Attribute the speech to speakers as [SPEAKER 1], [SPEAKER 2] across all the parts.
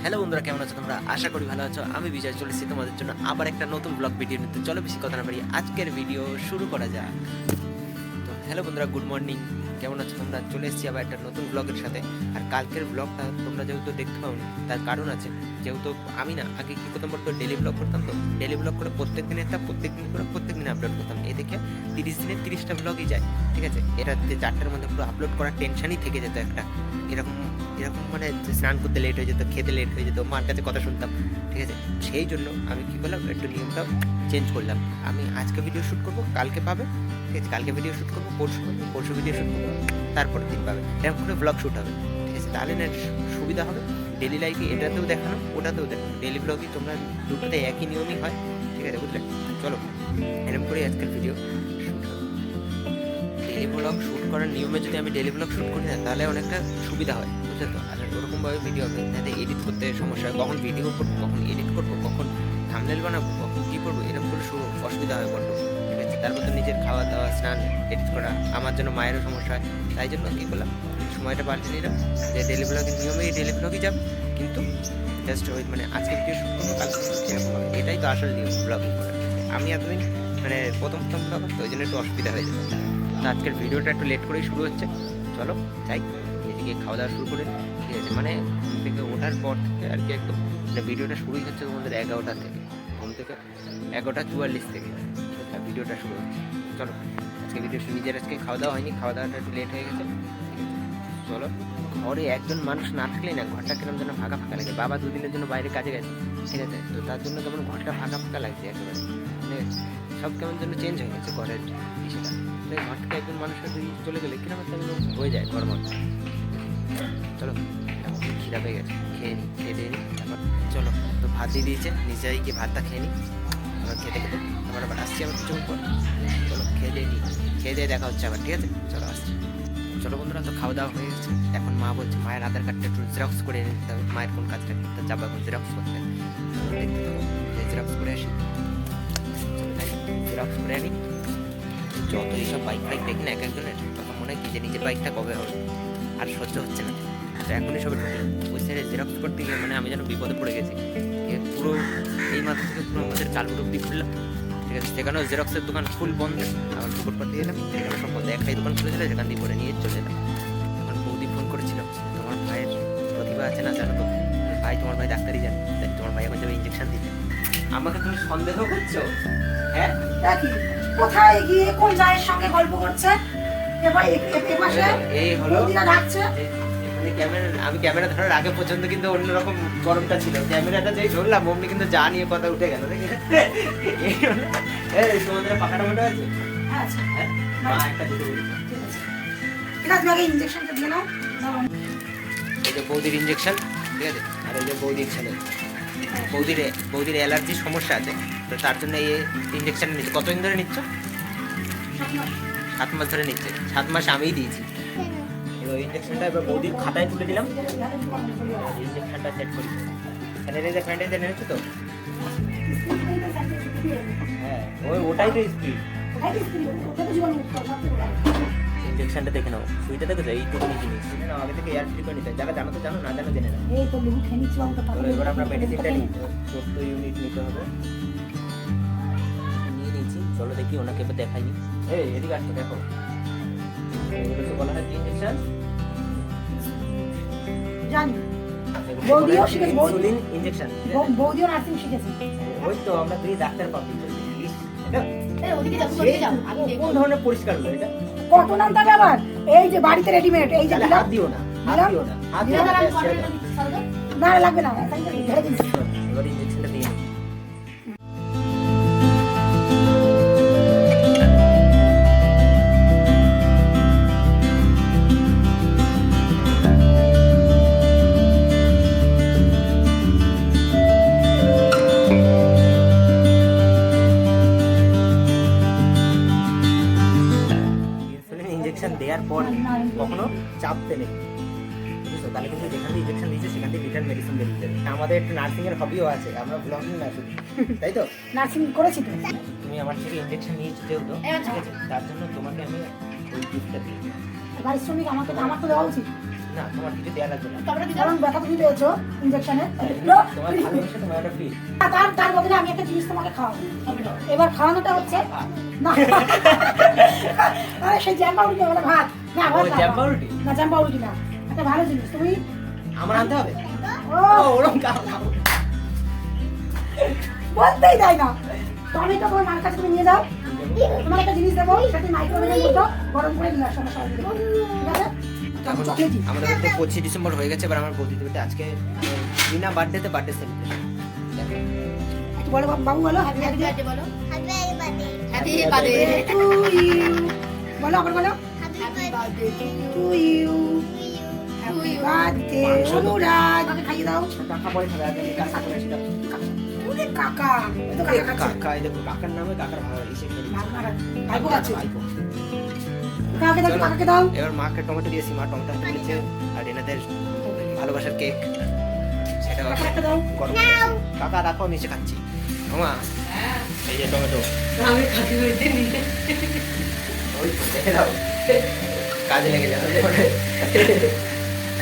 [SPEAKER 1] Hello বন্ধুরা, কেমন আছো তোমরা? আশা করি ভালো আছো। আমি বিজয় চলেছি তোমাদের জন্য আবার একটা নতুন ব্লগ ভিডিও নিতে। চলো বেশি কথা না বাড়িয়ে আজকের ভিডিও শুরু করা যাক। তো হ্যালো বন্ধুরা, গুড মর্নিং। কেমন আছো তোমরা? চলে এসেছি আবার একটা নতুন ব্লগের সাথে। আর কালকের ব্লগটা তোমরা যেহেতু দেখতে পাওনি, তার কারণ আছে। যেহেতু আমি না আগে কী করতাম বলতো, ডেলি ব্লগ করতাম। তো ডেলি ব্লগ করে প্রত্যেক দিন প্রত্যেক দিন আপলোড করতাম। এ দেখে 30 দিনে 30টা ব্লগই যায়, ঠিক আছে। এটা 4টার মধ্যে পুরো আপলোড করার টেনশনই থেকে যেত একটা। এরকম মানে স্নান করতে লেট হয়ে যেত, খেতে লেট হয়ে যেত, মার কাছে কথা শুনতাম, ঠিক আছে। সেই জন্য আমি কী করলাম, একটু নিয়মটা চেঞ্জ করলাম। আমি আজকে ভিডিও শ্যুট করবো, কালকে পাবে, ঠিক আছে। কালকে ভিডিও শ্যুট করবো, পরশু ভিডিও শ্যুট করবো, তারপর দিন পাবে। এরকম করে ব্লগ শ্যুট হবে, ঠিক আছে। তাহলে না সুবিধা হবে। ডেলি লাইফে এটাতেও দেখানো, ওটাতেও দেখানো। ডেলি ব্লগই তোমরা দুটোতে একই নিয়মই হয়, ঠিক আছে, বুঝলে? চলো এরকম করে আজকের ভিডিও শ্যুট হবে। ডেলি ব্লগ শ্যুট করার নিয়মে যদি আমি ডেলি ব্লগ শ্যুট করি না, তাহলে অনেকটা সুবিধা হয়, বুঝলে তো। আর ওরকমভাবে ভিডিও হবে, যাতে এডিট করতে সমস্যা হয়, কখন ভিডিও করবো, কখন এডিট করবো, কখন থাম্বনেল বানাবো, কখন কী করবো, এরকম করে অসুবিধা হয় বড্ড, ঠিক আছে। তারপর তো নিজের খাওয়া দাওয়া, স্নান, এডিট করা, আমার জন্য মায়েরও সমস্যা হয়। তাই জন্য কী করলাম, সময়টা পাল্টে নিলাম যে ডেলি ব্লগের নিয়মে ডেলি ব্লগই যাবে, কিন্তু জাস্ট ওই মানে আজকে ভিডিও শ্যুট করবো, কালকে এরকম হবে। এটাই তো আসল নিয়ম ব্লগিং করার। আমি এতদিন মানে প্রথম ব্লগ, তো ওই জন্য একটু অসুবিধা হয়ে যাবে। তো আজকের ভিডিওটা একটু লেট করেই শুরু হচ্ছে। চলো যাই, এদিকে খাওয়া দাওয়া শুরু করে, ঠিক আছে। মানে ঘুম থেকে ওঠার পর থেকে আর কি একদম মানে ভিডিওটা শুরুই হচ্ছে তোমাদের 11টা থেকে, ঘুম থেকে 11:44 থেকে ভিডিওটা শুরু হচ্ছে। চলো আজকে ভিডিও নিজের আজকে খাওয়া দাওয়া হয়নি, খাওয়া দাওয়াটা একটু লেট হয়ে গেছে, ঠিক আছে। চলো, ঘরে একজন মানুষ না থাকলেই না ঘরটা কিরম যেন ফাঁকা ফাঁকা লাগে। বাবা দুদিনের জন্য বাইরে কাজে গেছে, ঠিক আছে। তো তার জন্য কেমন ঘরটা ফাঁকা ফাঁকা লাগছে একেবারে, ঠিক আছে। সব কেমন যেন চেঞ্জ হয়ে গেছে ঘরের বিষয়টা। ঘর থেকে একজন মানুষের চলে গেলে কিরকম একটা হয়ে যায় ঘর মধ্যে। চলো এখন খিদা পেয়ে গেছে, খেয়ে দিয়ে নিই তারপর। চলো, তো ভাত দিয়ে দিয়েছে, নিচে গিয়ে ভাতটা খেয়ে নিই। আবার খেতে আবার আসছি আবার কিছুক্ষণ পর। চলো খেয়ে দিয়ে দেখা হচ্ছে আবার, ঠিক আছে। চলো আসছি। চলো বন্ধুরা, তো খাওয়া দাওয়া হয়ে গেছে। এখন মা বলছে মায়ের আধার কার্ডটা একটু জেরক্স করে এনে দিতে হবে। মায়ের কোন কাজটা করতে যাবো এখন জেরক্স করতে, দেখতে পাবো। জেরক্স করে আসি, জেরক্স করে আনি। যত এইসব বাইক দেখি না এক একজনের, তখন মনে হয় কি যে নিজের বাইকটা কবে হবে, আর সহ্য হচ্ছে না। তো এখনই সবাই ঢুকলাম ওই সাইডে জেরক্স করতে গিয়ে, মানে আমি যেন বিপদে পড়ে গেছি। পুরো এই মাথা থেকে পুরো আমাদের কালগুলো অব্দি খুললাম, ঠিক আছে। সেখানেও জেরক্সের দোকান ফুল বন্ধ। আবার পুকুর পাড় দিয়ে এলাম, সেখানে সব বন্ধ। একটাই দোকান খুলেছিল, সেখান দিয়ে করে নিয়ে চলে এলাম। তখন বৌদি ফোন করেছিল, তোমার ভাইয়ের প্রতিভা আছে না, জানো তো ভাই, তোমার ভাই ডাক্তারি জানে, তাই তোমার ভাই এখন যাবে ইঞ্জেকশন দিতে। আমাকে তুমি সন্দেহ করছো? হ্যাঁ,
[SPEAKER 2] কোথায় গিয়ে কোন জায়ের সঙ্গে গল্প করছে?
[SPEAKER 1] এই হলো আমি ক্যামেরা ধরার আগে পর্যন্ত কিন্তু অন্যরকম গরমটা ছিল। ক্যামেরাটা যেই ধরলাম অমনি কিন্তু যা নিয়ে কথা উঠে গেল। তোমাদের পাখাটা মোটা আছে? এই যে বৌদির ইঞ্জেকশন, ঠিক আছে। আর এই যে বৌদির ছেলে, বৌদির অ্যালার্জির সমস্যা আছে, তো তার জন্য এই ইঞ্জেকশন নিচ্ছে। কতদিন ধরে নিচ্ছ? 7 মাস ধরে নিচ্ছে। 7 মাস আমিই দিয়েছি। এবার ইঞ্জেকশনটা এবার বৌদির খাতায় তুলে দিলাম। ইঞ্জেকশনটা সেট করি। স্যানিটাইজার এনেছো তো? হ্যাঁ, ওটাই তো স্পিড। ইঞ্জেকশনটা দেখে নাও, সুইটা দেখেছো? এইটুকুনি জিনিস না, আগে থেকে এয়ার ফ্রি করে নিতে। যারা জানো তো জানো, না জানো জেনে নাও। এবার আমরা মেডিসিনটা নিই। 14 ইউনিট নিতে হবে, নিয়ে নিয়েছি। চলো দেখি, ওনাকে এবার দেখাইনি। এদিকে আসো, দেখো। এগুলো বলা হয় ইঞ্জেকশন,
[SPEAKER 2] জানি। বৌদিও শিখেছে,
[SPEAKER 1] ইনসুলিন ইঞ্জেকশন।
[SPEAKER 2] বৌদিও নার্সিং শিখেছে।
[SPEAKER 1] ওই তো আমরা দুই ডাক্তার পাবলিক। কোন ধরনের পরিষ্কার হলো এটা?
[SPEAKER 2] কত নাম থাকে আবার? এই যে বাড়িতে রেডিমেড, এই যে
[SPEAKER 1] হাত দিও না, হাত দিও না, হাত দিও না।
[SPEAKER 2] না লাগবে না, ঢেলে দিন।
[SPEAKER 1] এবার ইঞ্জেকশনটা দিয়ে দেওয়ার পর কখনো চাপতে নেই, বুঝছো? তাহলে কিন্তু যেখান থেকে ইঞ্জেকশন দিচ্ছে সেখান থেকে রিটার্ন মেডিসিন দিয়ে দিতে হবে। আমাদের একটু নার্সিং এর হবিও আছে, আমরা ব্লগিং না শুধু, তাই তো?
[SPEAKER 2] নার্সিং করেছি তো।
[SPEAKER 1] তুমি আমার থেকে ইঞ্জেকশন নিয়েছো যেহেতু, ঠিক আছে, তার জন্য তোমাকে আমি ওই গিফটটা দিই।
[SPEAKER 2] পারিশ্রমিক আমার তো দেওয়া উচিত।
[SPEAKER 1] না তোমার কিছু দেয়া লাগবে না।
[SPEAKER 2] কারণ ব্যথা তুমি পেয়েছো ইনজেকশনে।
[SPEAKER 1] তোমার ভালোবাসা তোমার একটা ফ্রি।
[SPEAKER 2] তার বদলে আমি একটা জিনিস তোমাকে খাওয়াবো। এবার খাওয়ানোটা হচ্ছে না আরে সেই জ্যাম পাউরুটি বলে ভাত না ভাত
[SPEAKER 1] ও জ্যাম পাউরুটি?
[SPEAKER 2] না জ্যাম পাউরুটি না, একটা ভালো জিনিস তুমি
[SPEAKER 1] আমার আনতে হবে?
[SPEAKER 2] ও
[SPEAKER 1] ও ওরকম খাও।
[SPEAKER 2] বলতেই দেয় না। টমেটো তোমার মার কাছে তুমি নিয়ে যাও, তোমার একটা জিনিস দেবো, সেটা মাইক্রোওয়েভের মতো গরম করে নিয়ে আসো আমার সবাই মিলে। ঠিক আছে?
[SPEAKER 1] এখন
[SPEAKER 2] চকলেটই।
[SPEAKER 1] আমাদের বাড়িতে 25 ডিসেম্বর হয়ে গেছে, এবার আমার বৌদিদের বাড়িতে আজকে বিনা বার্থডেতে বার্থডে সেলিব্রেশন।
[SPEAKER 2] একটু বলো বাবু বলো happy birthday
[SPEAKER 3] Happy birthday.
[SPEAKER 2] To you. বলো আবার বলো
[SPEAKER 3] Happy birthday.
[SPEAKER 2] To you. Happy birthday Anurag. আমাকে খাইয়ে দাও।
[SPEAKER 1] কাকা পরে খাবে, আগে আমি কাকা করে আসি।
[SPEAKER 2] ওরে কাকা, এই তো কাকা খাচ্ছে।
[SPEAKER 1] কাকা, এই দেখো কাকার নামে কাকার ভালো এসে খেলি।
[SPEAKER 2] ভাইপো খাচ্ছে।
[SPEAKER 1] ভাইপো।
[SPEAKER 2] কাকাকে দাও, কাকাকে দাও।
[SPEAKER 1] এবার মাকে টমেটো দিয়েছি, মা টমেটো দিয়েছে, আর এনাদের ভালোবাসার কেক সেটা
[SPEAKER 2] কাকাকে দাও।
[SPEAKER 1] গরম করে দিয়েছি। কাকা রাখো, নিচে খাচ্ছি। মামা এই যে টমেটো
[SPEAKER 2] আমি খাচ্ছি হইতে নিতে।
[SPEAKER 1] ওই তো, দেখে দাও কাজে লেগে যাবে।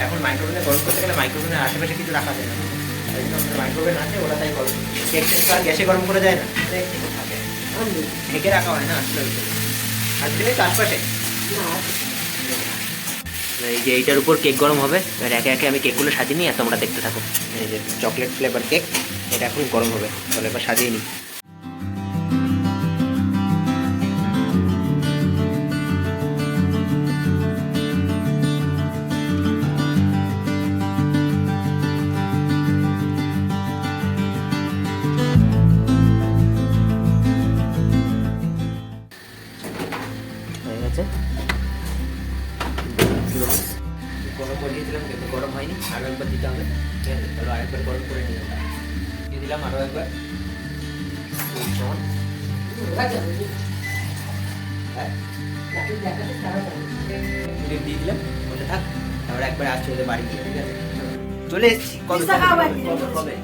[SPEAKER 1] এখন মাইক্রোওভেনে গরম করতে গেলে মাইক্রোওভেনের আশেপাশে কিছু রাখা যায় না, তাই জন্য আমাদের মাইক্রোওভেন আছে, ওরা তাই গরম কেক তো আর গ্যাসে গরম করা যায় না, একটু থাকে ঢেকে রাখা হয় না আসলে। আর দিলে তো আশপাশে এই যে এইটার উপর কেক গরম হবে, এবার একে একে আমি কেকগুলো সাজিয়ে নিই আর তোমরা দেখতে থাকো। এই যে চকলেট ফ্লেভার কেক, এটা এখন গরম হবে, চলো এবার সাজিয়ে নিই। হয়ে গেছে, গরম করে দিয়েছিলাম কিন্তু গরম হয়নি, আরও একবার দিতে হবে। ঠিক আছে, চলো আরেকবার গরম করে নিয়ে দিয়ে দিলাম আরও একবার। হ্যাঁ দিয়ে দিলাম, মনে থাক। তারপর একবার আসছে ওদের বাড়ি গিয়ে, ঠিক আছে চলে এসেছি। কবে
[SPEAKER 2] পিৎজা খাওয়াবো একদিন।
[SPEAKER 1] কবে?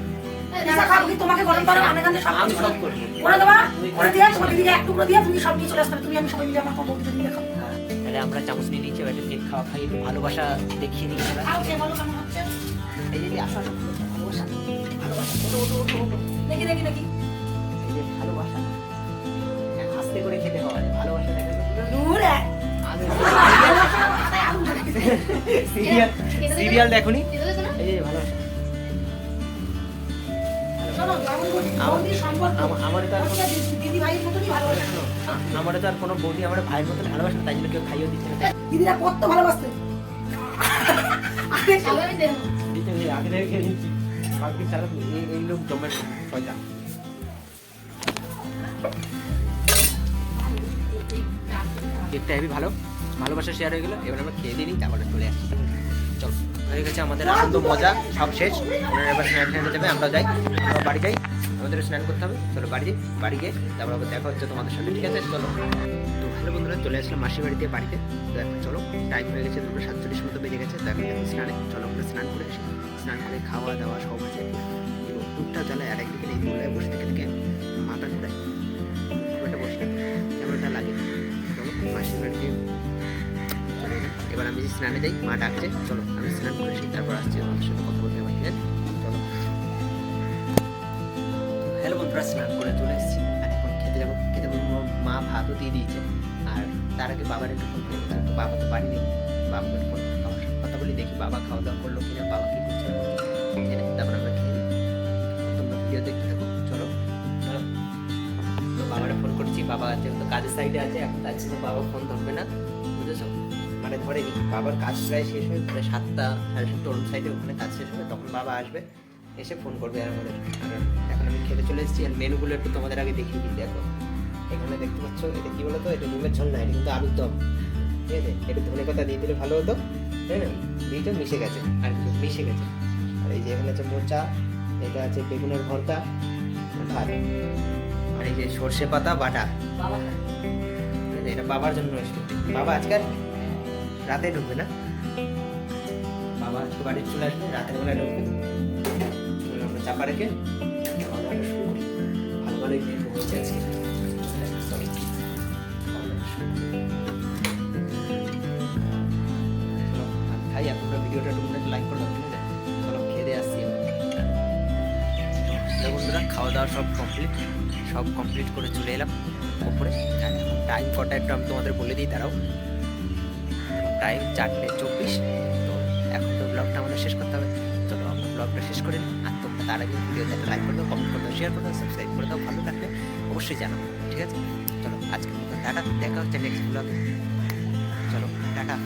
[SPEAKER 2] পিৎজা খাবো কি তোমাকে গরম করো, আমি কান্দে সব
[SPEAKER 1] আমি
[SPEAKER 2] কিছু
[SPEAKER 1] সব করবো।
[SPEAKER 2] করে দেবা, করে দিয়ে তোমার দিদিকে এক টুকরো দিয়ে তুমি সব নিয়ে চলে আসতে হবে। তুমি আমি সবাই মিলে আমার বউকে দিয়ে খাবো।
[SPEAKER 1] হ্যাঁ, তাহলে আমরা চামচ নিয়ে নিচ্ছি, এবার একটু কেক খাওয়া খাই, একটু ভালোবাসা দেখিয়ে দিই।
[SPEAKER 2] খাও, সে বলো কেমন হচ্ছে।
[SPEAKER 1] এই যে আসো আসো, ভালোবাসা ভালোবাসা, ওঠো ওঠো ওঠো ওঠো।
[SPEAKER 2] দেখি দেখি দেখি।
[SPEAKER 1] এই যে ভালোবাসা, আস্তে করে খেতে হয়, ভালোবাসা দেখাতে
[SPEAKER 2] দূরে
[SPEAKER 1] সিরিয়াল দেখুনি? এই যে ভালোবাসা।
[SPEAKER 2] শোনো, বৌদির সম্পর্ক
[SPEAKER 1] আমার তো আর
[SPEAKER 2] হচ্ছে দিদি ভাইয়ের মতনই ভালোবাসা।
[SPEAKER 1] আমার তো আর কোনো বৌদি আমার ভাইয়ের মতন ভালোবাসা, তাই জন্য কেউ খাইয়েও দিচ্ছে না।
[SPEAKER 2] দিদিরা কত ভালোবাসতে।
[SPEAKER 1] দিতে নেই, আগে থেকে খেয়ে নিচ্ছি। বাকি ছাড়া এই লোক জমের শয়তান। কেকটা হেবি ভালো, ভালোবাসা শেয়ার হয়ে গেলো। এবার আমরা খেয়ে দিয়ে নিই, তারপরে চলে আসছি। চলো, হয়ে গেছে আমাদের আনন্দ মজা সব শেষ। ওনারা এবার স্নান টান যাবে, আমরা যাই, আমরা বাড়ি যাই, আমাদের স্নান করতে হবে। চলো বাড়ি যাই, বাড়ি গিয়ে তারপর আবার দেখা হচ্ছে তোমাদের সাথে, ঠিক আছে? চলো। তো হ্যালো বন্ধুরা, চলে আসলাম মাসির বাড়িতে, বাড়িতে। তো এখন চলো, টাইম হয়ে গেছে 2:47 মতো বেজে গেছে। তো এখন যাবো স্নানে, চলো আমরা স্নান করে আসি। স্নান করে খাওয়া দাওয়া সব আছে, টুকটা জ্বালায়, আর একদিকে এই দোলায় বসে থেকে থেকে মাথা ঘুরায়, খুব একটা বসে কেমনটা লাগে। চলো মাসির বাড়িতে চলে যাই। এবার আমি স্নানে যাই, মা ডাকছে, চলো আমি স্নান করে আসি, তারপর আসছি তোমাদের সাথে কথা বলতে আমার। ঠিক আছে, চলো। হ্যালো বন্ধুরা, স্নান করে চলে এসেছি, আর এখন খেতে যাবো। খেতে বলবো, মা ভাতও দিয়ে দিয়েছে, আর তার আগে বাবার একটু ফোন করি, তো বাবা তো বাড়ি নেই, বাবাকে ফোন কথা বলি, দেখি বাবা খাওয়া দাওয়া করলো কিনা, বাবা কি করছে না করছে। তারপর আমরা খেয়ে নিই, তোমরা ভিডিও দেখতে থাকো। চলো চলো, তো বাবারা ফোন করছি, বাবা যেহেতু কাজের সাইডে আছে, এখন তার জন্য বাবা ফোন ধরবে না, বুঝেছো? মানে ধরেনি, বাবার কাজ প্রায় শেষ হয়ে প্রায় 7টা 7:30 অন্য সাইডে ওখানে কাজ শেষ হবে, তখন বাবা আসবে, এসে ফোন করবে। আর আমাদের আর এখন আমি খেতে চলে এসেছি, আর মেনুগুলো একটু তোমাদের আগে দেখিয়ে দিই। দেখো এখানে দেখতে পাচ্ছ, এটা কি বলতো, এটা ডিমের ঝোল না, এটা কিন্তু আলুর দম। ঠিক আছে, এটা ধনে পাতা দিয়ে দিলে ভালো হতো, তাই না? দিয়েটা মিশে গেছে, আর মিশে গেছে। আর এই যে এখানে আছে মোচা, এটা আছে বেগুনের ভর্তা, ভাত, আর এই যে সর্ষে পাতা বাটা। এটা বাবার জন্য এসেছে। বাবা আজকাল রাতে ঢুকবে না, বাবা আজকে বাড়ি চলে আসবে, রাতের বেলায় ঢুকবে। আমরা চাপা রেখে খাওয়া-দাওয়াটা শুরু করি। ভালো ভালোই মেনু হয়েছে আজকে। চলো, খাওয়া-দাওয়াটা শুরু করি। চলো, আমি খাই, ভাই আপনারা ভিডিওটা টুকটাক লাইক করে দাও, ঠিক আছে? চলো খেয়ে দিয়ে আসছি। তো বন্ধুরা খাওয়া দাওয়া সব কমপ্লিট করে চলে এলাম উপরে। আর এখন টাইম কটা একটু আমি তোমাদের বলে দিই, দাঁড়াও। টাইম 4:24। তো এখন তো ব্লগটা আমাদের শেষ করতে হবে। চলো আমরা ব্লগটা শেষ করে নিই। আর তোমরা তার আগে ভিডিওতে একটা লাইক করে দাও, কমেন্ট করে দাও, শেয়ার করে দাও, সাবস্ক্রাইব করে দাও। ভালো লাগলে অবশ্যই জানাবো, ঠিক আছে? চলো আজকের মতো টাটা, দেখা হচ্ছে নেক্সট ব্লগে। চলো টাটা।